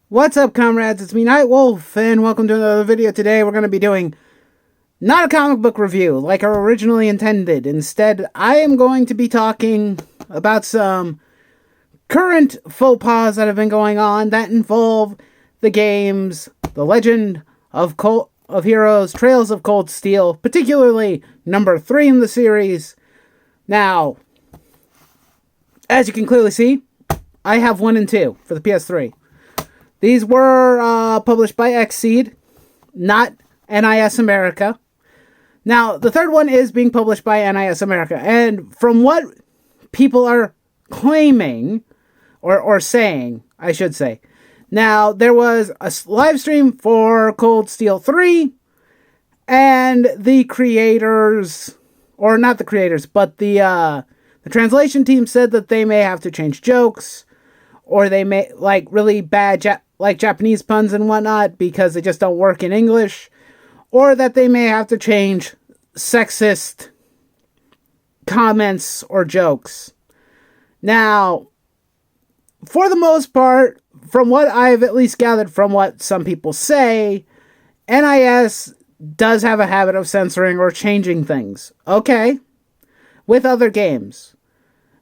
What's up, comrades? It's me, Nightwolf, and welcome to another video. Today we're going to be doing not a comic book review like I originally intended. Instead, I am going to be talking about some current faux pas that have been going on that involve the games The Legend of Heroes, Trails of Cold Steel, particularly number 3 in the series. Now, as you can clearly see, I have 1 and 2 for the PS3. These were published by Xseed, not NIS America. Now, the third one is being published by NIS America. And from what people are claiming, or saying, I should say. Now, there was a live stream for Cold Steel 3, and the creators, or not the creators, but the translation team said that they may have to change jokes, or they may, like, really bad Japanese puns and whatnot because they just don't work in English, or that they may have to change sexist comments or jokes. Now, for the most part, from what I've at least gathered from what some people say, NIS does have a habit of censoring or changing things. Okay. With other games.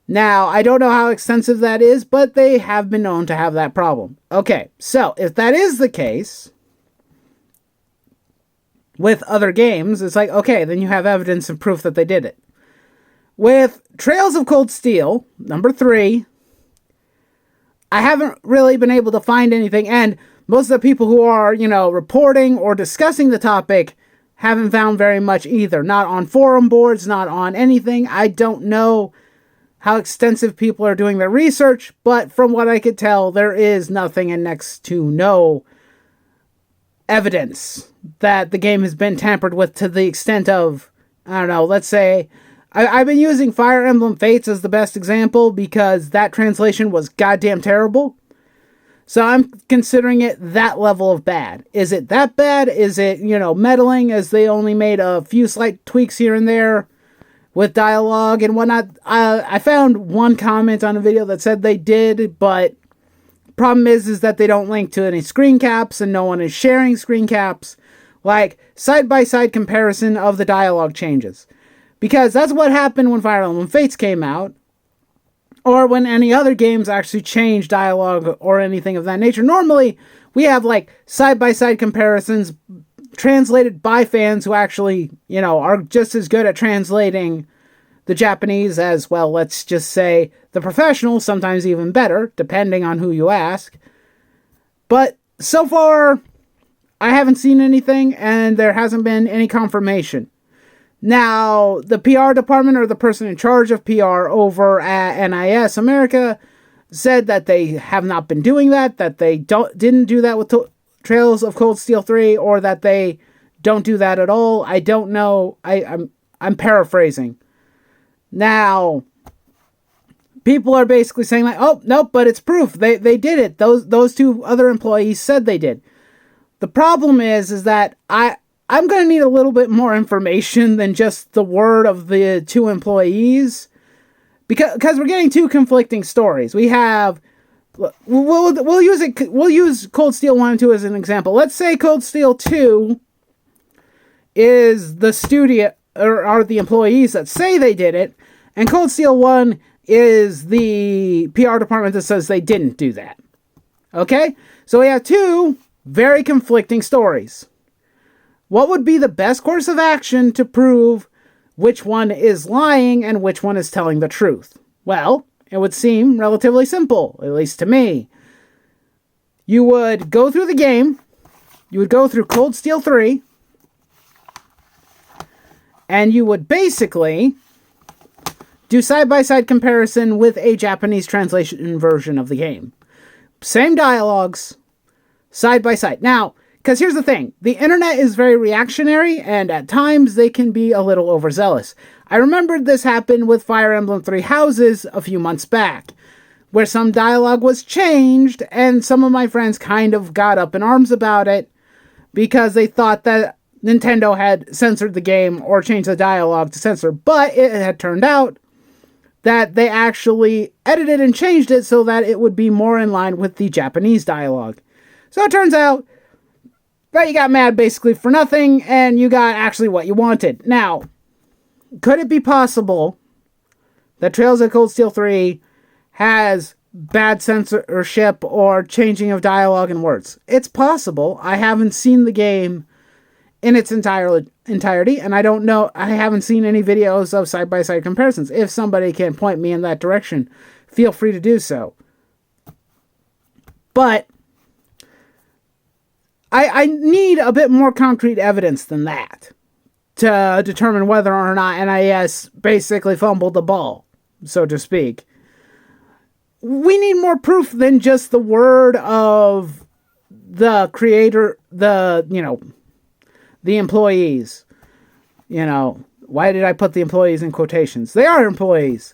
Now, I don't know how extensive that is, but they have been known to have that problem. Okay, so if that is the case with other games, it's like, okay, then you have evidence and proof that they did it. With Trails of Cold Steel, number 3, I haven't really been able to find anything, and most of the people who are, reporting or discussing the topic haven't found very much either. Not on forum boards, not on anything. I don't know how extensive people are doing their research, but from what I could tell, there is nothing and next to no evidence that the game has been tampered with to the extent of, I don't know, let's say, I've been using Fire Emblem Fates as the best example because that translation was goddamn terrible. So I'm considering it that level of bad. Is it that bad? Is it, meddling as they only made a few slight tweaks here and there with dialogue and whatnot? I found one comment on a video that said they did, but problem is that they don't link to any screen caps and no one is sharing screen caps. Like, side-by-side comparison of the dialogue changes. Because that's what happened when Fire Emblem Fates came out, or when any other games actually change dialogue or anything of that nature. Normally, we have, side-by-side comparisons translated by fans who actually, are just as good at translating the Japanese as, well, let's just say the professionals, sometimes even better, depending on who you ask. But so far, I haven't seen anything, and there hasn't been any confirmation. Now, the PR department, or the person in charge of PR over at NIS America, said that they have not been doing that they didn't do that with Trails of Cold Steel 3, or that they don't do that at all. I don't know. I'm paraphrasing. Now, people are basically saying oh, nope, but it's proof. They did it. Those two other employees said they did. The problem is that I'm going to need a little bit more information than just the word of the two employees, because we're getting two conflicting stories. We have, we'll use Cold Steel 1 and 2 as an example. Let's say Cold Steel 2 is the studio, or are the employees that say they did it, and Cold Steel 1 is the PR department that says they didn't do that. Okay? So we have two very conflicting stories. What would be the best course of action to prove which one is lying and which one is telling the truth? Well, it would seem relatively simple, at least to me. You would go through the game, you would go through Cold Steel 3, and you would basically do side-by-side comparison with a Japanese translation version of the game. Same dialogues, side-by-side. Now, because here's the thing, the internet is very reactionary, and at times they can be a little overzealous. I remembered this happened with Fire Emblem Three Houses a few months back, where some dialogue was changed, and some of my friends kind of got up in arms about it, because they thought that Nintendo had censored the game or changed the dialogue to censor, but it had turned out that they actually edited and changed it so that it would be more in line with the Japanese dialogue. So it turns out that you got mad basically for nothing, and you got actually what you wanted. Now, could it be possible that Trails of Cold Steel 3 has bad censorship or changing of dialogue and words? It's possible. I haven't seen the game in its entirety, and I don't know, I haven't seen any videos of side-by-side comparisons. If somebody can point me in that direction, feel free to do so. But I need a bit more concrete evidence than that to determine whether or not NIS basically fumbled the ball, so to speak. We need more proof than just the word of the creator, the employees. Why did I put the employees in quotations? They are employees.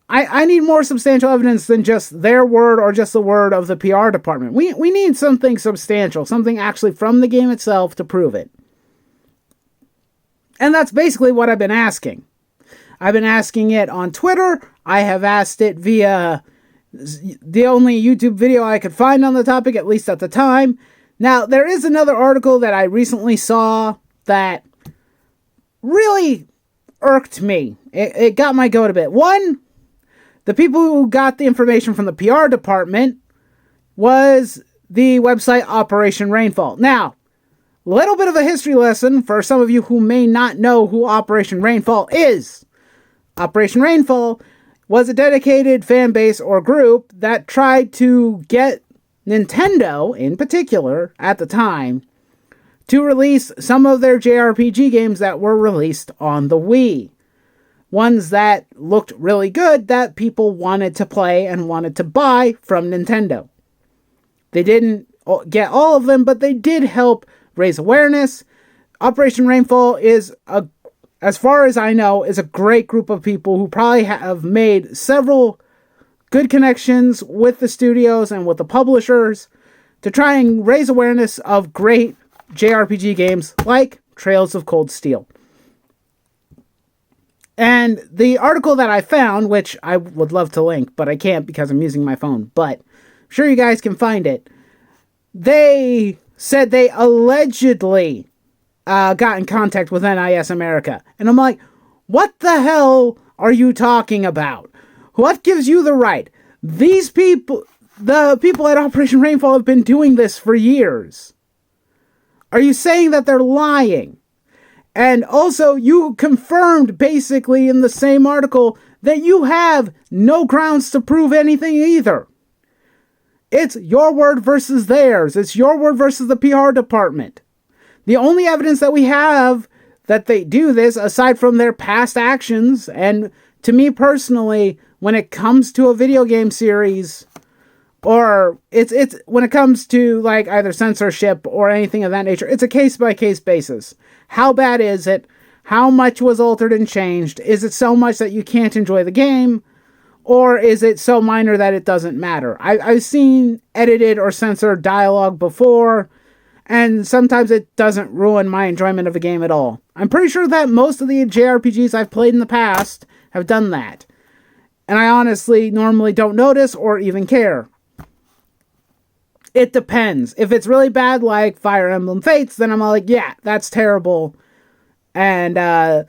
I need more substantial evidence than just their word or just the word of the PR department. We need something substantial, something actually from the game itself to prove it. And that's basically what I've been asking. I've been asking it on Twitter. I have asked it via the only YouTube video I could find on the topic, at least at the time. Now, there is another article that I recently saw that really irked me. It got my goat a bit. One, the people who got the information from the PR department was the website Operation Rainfall. Now, little bit of a history lesson for some of you who may not know who Operation Rainfall is. Operation Rainfall was a dedicated fan base or group that tried to get Nintendo, in particular, at the time, to release some of their JRPG games that were released on the Wii. Ones that looked really good that people wanted to play and wanted to buy from Nintendo. They didn't get all of them, but they did help raise awareness. Operation Rainfall is, as far as I know, is a great group of people who probably have made several good connections with the studios and with the publishers to try and raise awareness of great JRPG games like Trails of Cold Steel. And the article that I found, which I would love to link, but I can't because I'm using my phone, but I'm sure you guys can find it. They said they allegedly got in contact with NIS America. And I'm like, what the hell are you talking about? What gives you the right? These people, the people at Operation Rainfall have been doing this for years. Are you saying that they're lying? And also, you confirmed basically in the same article that you have no grounds to prove anything either. It's your word versus theirs. It's your word versus the PR department. The only evidence that we have that they do this, aside from their past actions, and to me personally, when it comes to a video game series, or it's when it comes to like either censorship or anything of that nature, it's a case-by-case basis. How bad is it? How much was altered and changed? Is it so much that you can't enjoy the game? Or is it so minor that it doesn't matter? I've seen edited or censored dialogue before, and sometimes it doesn't ruin my enjoyment of a game at all. I'm pretty sure that most of the JRPGs I've played in the past have done that. And I honestly normally don't notice or even care. It depends. If it's really bad, like Fire Emblem Fates, then I'm like, yeah, that's terrible. And I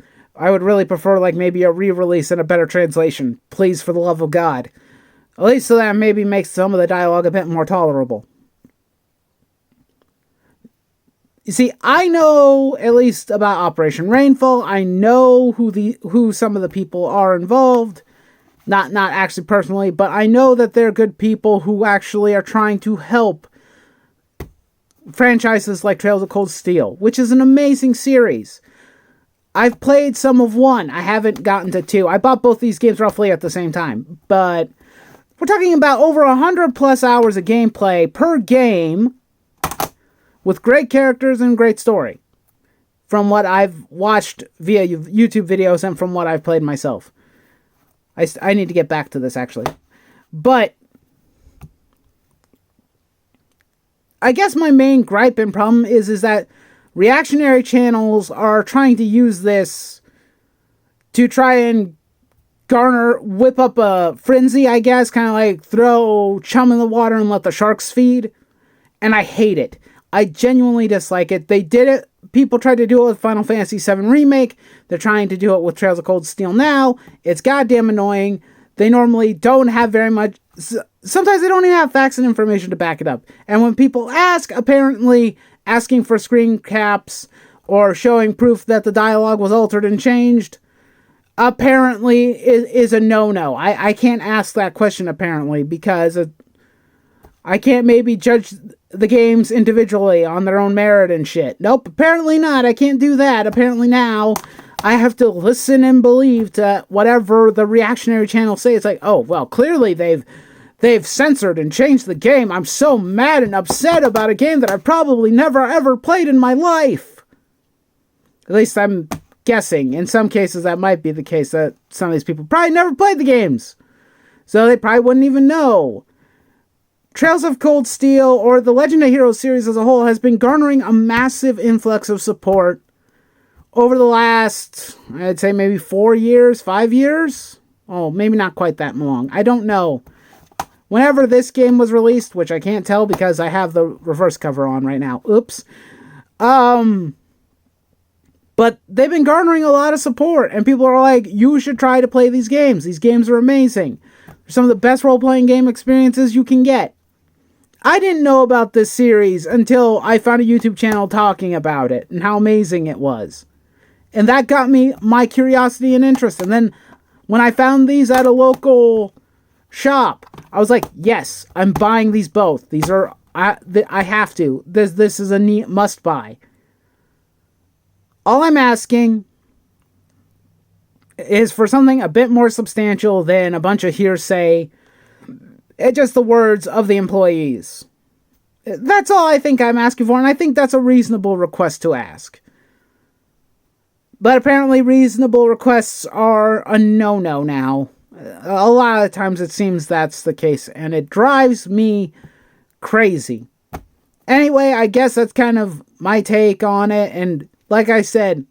would really prefer like maybe a re-release and a better translation. Please, for the love of God. At least so that maybe makes some of the dialogue a bit more tolerable. You see, I know at least about Operation Rainfall. I know who some of the people are involved. Not actually personally, but I know that they're good people who actually are trying to help franchises like Trails of Cold Steel, which is an amazing series. I've played some of one. I haven't gotten to two. I bought both these games roughly at the same time, but we're talking about over 100 plus hours of gameplay per game with great characters and great story from what I've watched via YouTube videos and from what I've played myself. I need to get back to this, actually. But I guess my main gripe and problem is that reactionary channels are trying to use this to try and whip up a frenzy, I guess. Kind of like throw chum in the water and let the sharks feed. And I hate it. I genuinely dislike it. They did it. People tried to do it with Final Fantasy VII Remake. They're trying to do it with Trails of Cold Steel now. It's goddamn annoying. They normally don't have very much. Sometimes they don't even have facts and information to back it up. And when people ask, apparently asking for screen caps or showing proof that the dialogue was altered and changed, apparently is a no-no. I can't ask that question, apparently, because I can't maybe judge the games individually on their own merit and shit. Nope, apparently not. I can't do that. Apparently now I have to listen and believe to whatever the reactionary channels say. It's like, oh, well, clearly they've censored and changed the game. I'm so mad and upset about a game that I've probably never ever played in my life. At least I'm guessing. In some cases that might be the case, that some of these people probably never played the games. So they probably wouldn't even know. Trails of Cold Steel, or the Legend of Heroes series as a whole, has been garnering a massive influx of support over the last, I'd say maybe 4 years, 5 years? Oh, maybe not quite that long. I don't know. Whenever this game was released, which I can't tell because I have the reverse cover on right now. Oops. But they've been garnering a lot of support, and people are like, you should try to play these games. These games are amazing. They're some of the best role-playing game experiences you can get. I didn't know about this series until I found a YouTube channel talking about it and how amazing it was. And that got me my curiosity and interest. And then when I found these at a local shop, I was like, yes, I'm buying these both. These are, I have to. This is a neat must buy. All I'm asking is for something a bit more substantial than a bunch of hearsay. It's just the words of the employees. That's all I think I'm asking for, and I think that's a reasonable request to ask. But apparently reasonable requests are a no-no now. A lot of times it seems that's the case, and it drives me crazy. Anyway, I guess that's kind of my take on it, and like I said,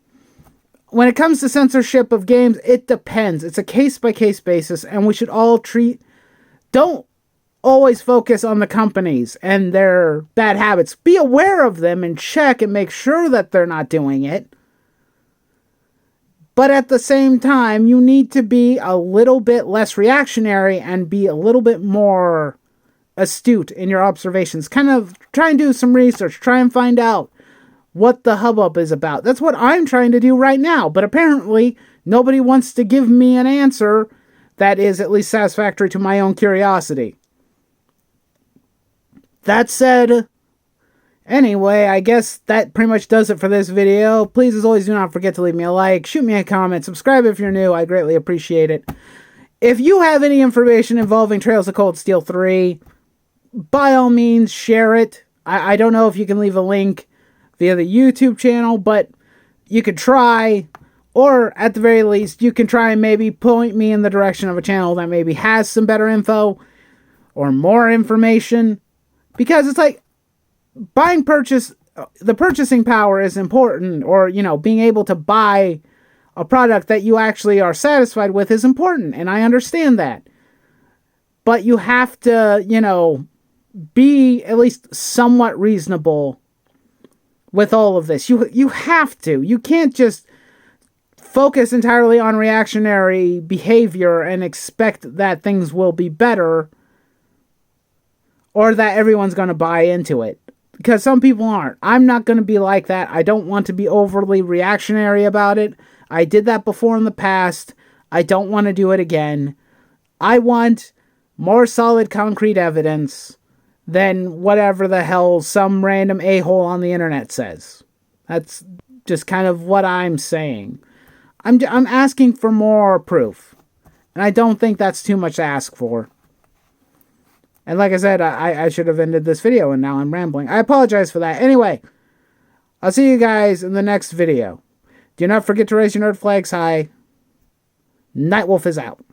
when it comes to censorship of games, it depends. It's a case-by-case basis, and we should all don't always focus on the companies and their bad habits. Be aware of them and check and make sure that they're not doing it. But at the same time, you need to be a little bit less reactionary and be a little bit more astute in your observations. Kind of try and do some research. Try and find out what the hubbub is about. That's what I'm trying to do right now. But apparently, nobody wants to give me an answer that is at least satisfactory to my own curiosity. That said, anyway, I guess that pretty much does it for this video. Please, as always, do not forget to leave me a like, shoot me a comment, subscribe if you're new. I greatly appreciate it. If you have any information involving Trails of Cold Steel 3, by all means, share it. I don't know if you can leave a link via the YouTube channel, but you could try. Or, at the very least, you can try and maybe point me in the direction of a channel that maybe has some better info or more information. Because it's like, the purchasing power is important, or, being able to buy a product that you actually are satisfied with is important, and I understand that. But you have to, be at least somewhat reasonable with all of this. You have to. You can't just focus entirely on reactionary behavior and expect that things will be better, or that everyone's going to buy into it. Because some people aren't. I'm not going to be like that. I don't want to be overly reactionary about it. I did that before in the past. I don't want to do it again. I want more solid, concrete evidence than whatever the hell some random a-hole on the internet says. That's just kind of what I'm saying. I'm asking for more proof. And I don't think that's too much to ask for. And like I said, I should have ended this video, and now I'm rambling. I apologize for that. Anyway, I'll see you guys in the next video. Do not forget to raise your nerd flags high. Nightwolf is out.